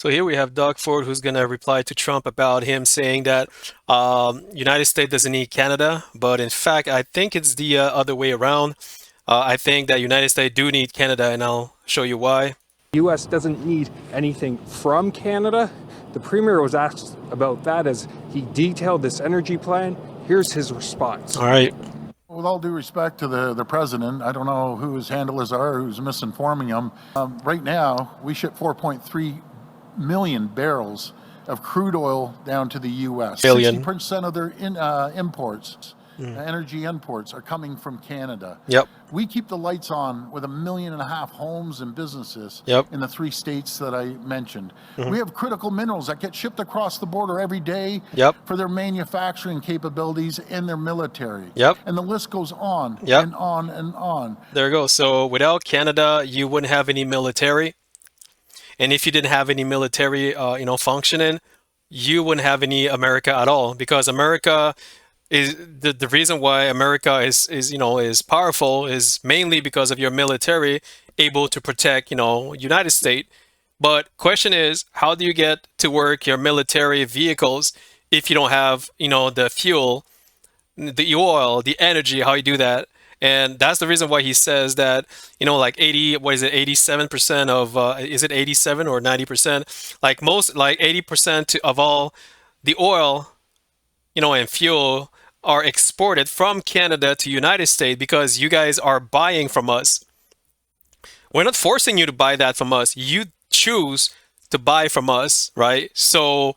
So here we have Doug Ford, who's going to reply to Trump about him saying that United States doesn't need Canada, but in fact, I think it's the other way around. I think that United States do need Canada, and I'll show you why. U.S. doesn't need anything from Canada. The Premier was asked about that as he detailed this energy plan. Here's his response. All right. With all due respect to the president, I don't know who his handlers are, who's misinforming him. Right now, we ship 4.3 million barrels of crude oil down to the U.S. Billion. 60% of their imports, energy imports, are coming from Canada. Yep. We keep the lights on with 1.5 million homes and businesses Yep. in the 3 states that I mentioned. We have critical minerals that get shipped across the border every day Yep. for their manufacturing capabilities and their military. Yep. And the list goes on Yep. and on and on. There you go. So without Canada, you wouldn't have any military. And if you didn't have any military, functioning, you wouldn't have any America at all. Because America is the reason why America is powerful is mainly because of your military able to protect, United States. But question is, how do you get to work your military vehicles if you don't have, the fuel, the oil, the energy, how you do that? And that's the reason why he says that, like 80, what is it, 87% of, is it 87 or 90%? Like 80% of all the oil, and fuel are exported from Canada to United States because you guys are buying from us. We're not forcing you to buy that from us. You choose to buy from us, right? So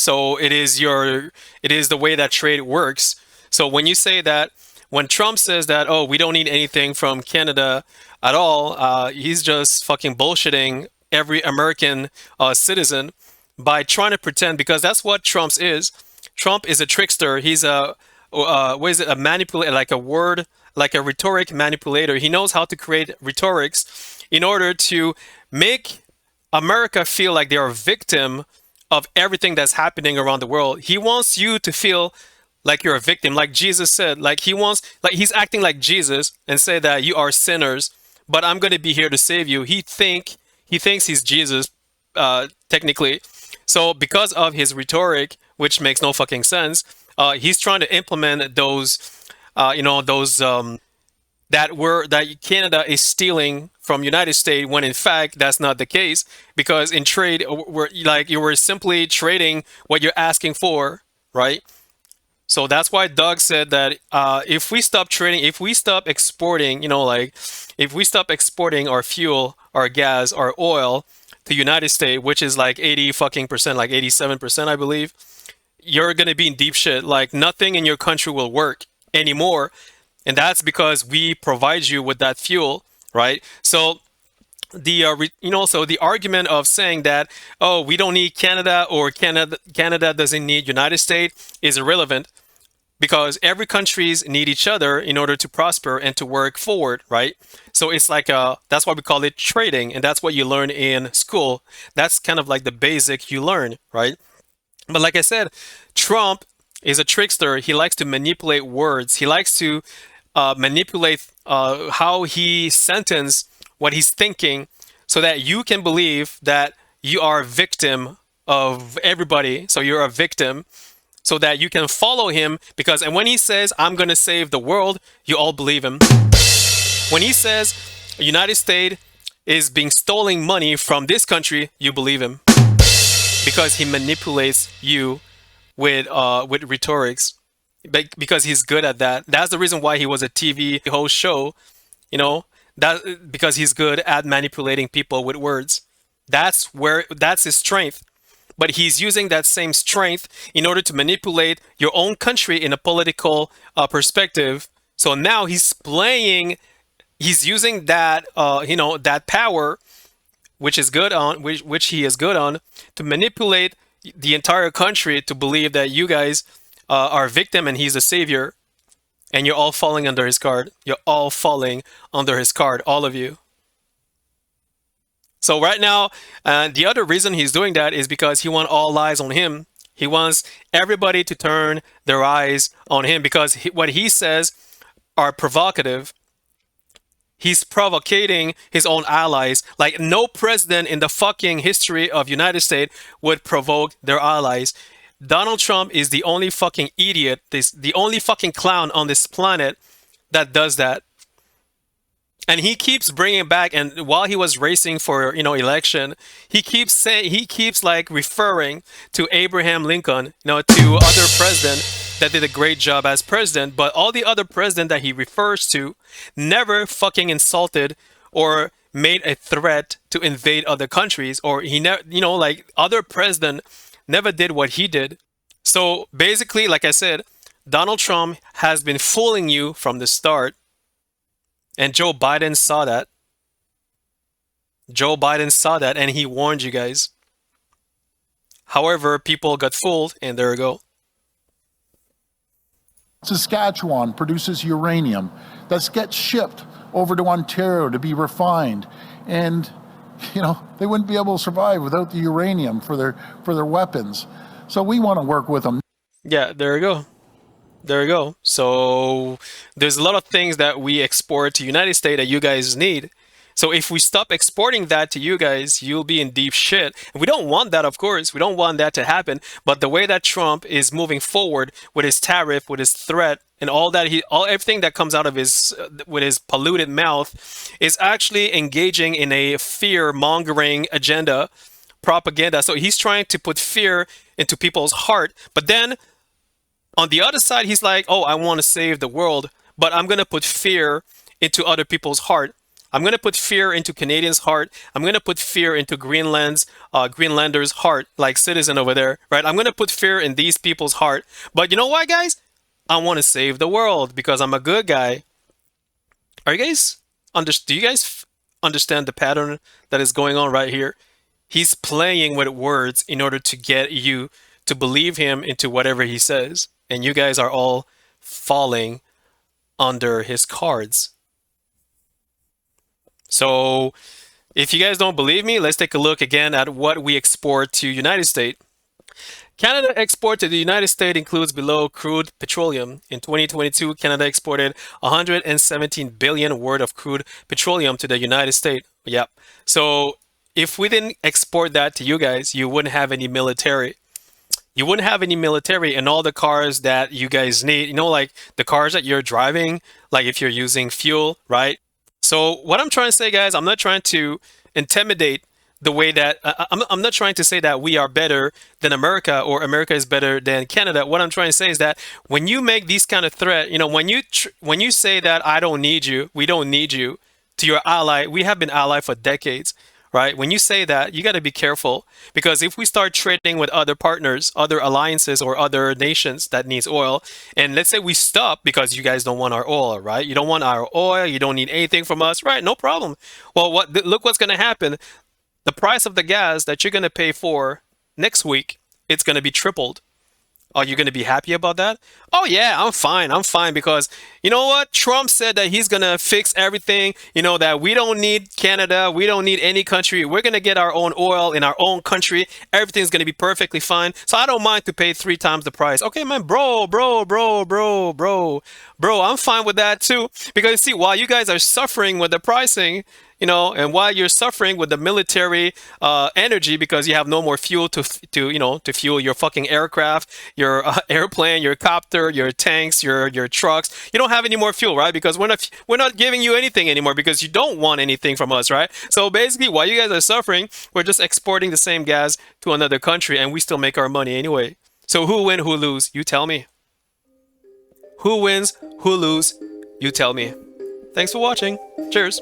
it is the way that trade works. So when you say that, when Trump says that, oh, we don't need anything from Canada at all, he's just fucking bullshitting every American citizen by trying to pretend, because that's what Trump is. Trump is a trickster. He's what is it? A manipulator, like a rhetoric manipulator. He knows how to create rhetorics in order to make America feel like they are a victim of everything that's happening around the world. He wants you to feel like you're a victim, like Jesus said. Like he's acting like Jesus and say that you are sinners, but I'm going to be here to save you. He thinks he's Jesus, technically. So because of his rhetoric, which makes no fucking sense, he's trying to implement those, that Canada is stealing from United States, when in fact that's not the case. Because in trade, you were simply trading what you're asking for, right? So that's why Doug said that if we stop trading, if we stop exporting, if we stop exporting our fuel, our gas, our oil to United States, which is like 80 fucking percent, like 87%, I believe, you're gonna be in deep shit. Like nothing in your country will work anymore, and that's because we provide you with that fuel, right? So so the argument of saying that, oh, we don't need Canada, or Canada doesn't need United States, is irrelevant, because every countries need each other in order to prosper and to work forward, right? So it's like that's why we call it trading, and that's what you learn in school. That's kind of like the basic you learn, right? But like I said, Trump is a trickster. He likes to manipulate words. He likes to manipulate how he sentences what he's thinking, so that you can believe that you are a victim of everybody. So you're a victim, so that you can follow him. And when he says, I'm going to save the world, you all believe him. When he says the United States is being stolen money from this country, you believe him, because he manipulates you with rhetorics, because he's good at that. That's the reason why he was a TV host show, because he's good at manipulating people with words. That's his strength. But he's using that same strength in order to manipulate your own country in a political perspective. So now he's using that, that power, which he is good on, to manipulate the entire country to believe that you guys are a victim and he's a savior, and you're all falling under his card. You're all falling under his card, all of you. So right now, the other reason he's doing that is because he wants all eyes on him. He wants everybody to turn their eyes on him, because what he says are provocative. He's provocating his own allies. Like no president in the fucking history of United States would provoke their allies. Donald Trump is the only fucking idiot, the only fucking clown on this planet that does that. And he keeps bringing back, and while he was racing for election, he keeps like referring to Abraham Lincoln, to other president that did a great job as president, but all the other president that he refers to never fucking insulted or made a threat to invade other countries, or he never, like other president never did what he did. So basically, like I said, Donald Trump has been fooling you from the start. And Joe Biden saw that. Joe Biden saw that and he warned you guys. However, people got fooled and there we go. Saskatchewan produces uranium that gets shipped over to Ontario to be refined. And, they wouldn't be able to survive without the uranium for their weapons. So we want to work with them. Yeah, there we go. There we go. So there's a lot of things that we export to United States that you guys need. So if we stop exporting that to you guys, you'll be in deep shit. And we don't want that, of course. We don't want that to happen. But the way that Trump is moving forward with his tariff, with his threat, and all that everything that comes out of his with his polluted mouth is actually engaging in a fear mongering agenda, propaganda. So he's trying to put fear into people's heart. But then on the other side, he's like, oh, I want to save the world, but I'm going to put fear into other people's heart. I'm going to put fear into Canadians' heart. I'm going to put fear into Greenlanders' heart, like Citizen over there, right? I'm going to put fear in these people's heart. But you know what, guys? I want to save the world because I'm a good guy. Do you guys understand the pattern that is going on right here? He's playing with words in order to get you to believe him into whatever he says. And you guys are all falling under his cards. So if you guys don't believe me, let's take a look again at what we export to United States. Canada export to the United States includes below crude petroleum. In 2022, Canada exported 117 billion worth of crude petroleum to the United States. Yep. So if we didn't export that to you guys, you wouldn't have any military. You wouldn't have any military and all the cars that you guys need, like the cars that you're driving, like if you're using fuel, right? So what I'm trying to say, guys, I'm not trying to intimidate the way that I'm not trying to say that we are better than America or America is better than Canada. What I'm trying to say is that when you make these kind of threat, when you say that I don't need you, we don't need you to your ally, we have been allied for decades. Right? When you say that, you got to be careful because if we start trading with other partners, other alliances, or other nations that needs oil, and let's say we stop because you guys don't want our oil, right? You don't want our oil, you don't need anything from us, right? No problem. Well, look what's going to happen. The price of the gas that you're going to pay for next week, it's going to be tripled. Are you going to be happy about that? Oh, yeah, I'm fine. I'm fine because you know what? Trump said that he's going to fix everything, that we don't need Canada. We don't need any country. We're going to get our own oil in our own country. Everything's going to be perfectly fine. So I don't mind to pay 3 times the price. Okay, man, bro, I'm fine with that too. Because see, while you guys are suffering with the pricing, and while you're suffering with the military energy because you have no more fuel to fuel your fucking aircraft, your airplane, your copter, your tanks, your trucks, you don't have any more fuel, right? Because we're not giving you anything anymore because you don't want anything from us, right? So basically, while you guys are suffering, we're just exporting the same gas to another country, and we still make our money anyway. So who win, who lose? You tell me. Who wins, who lose? You tell me. Thanks for watching. Cheers.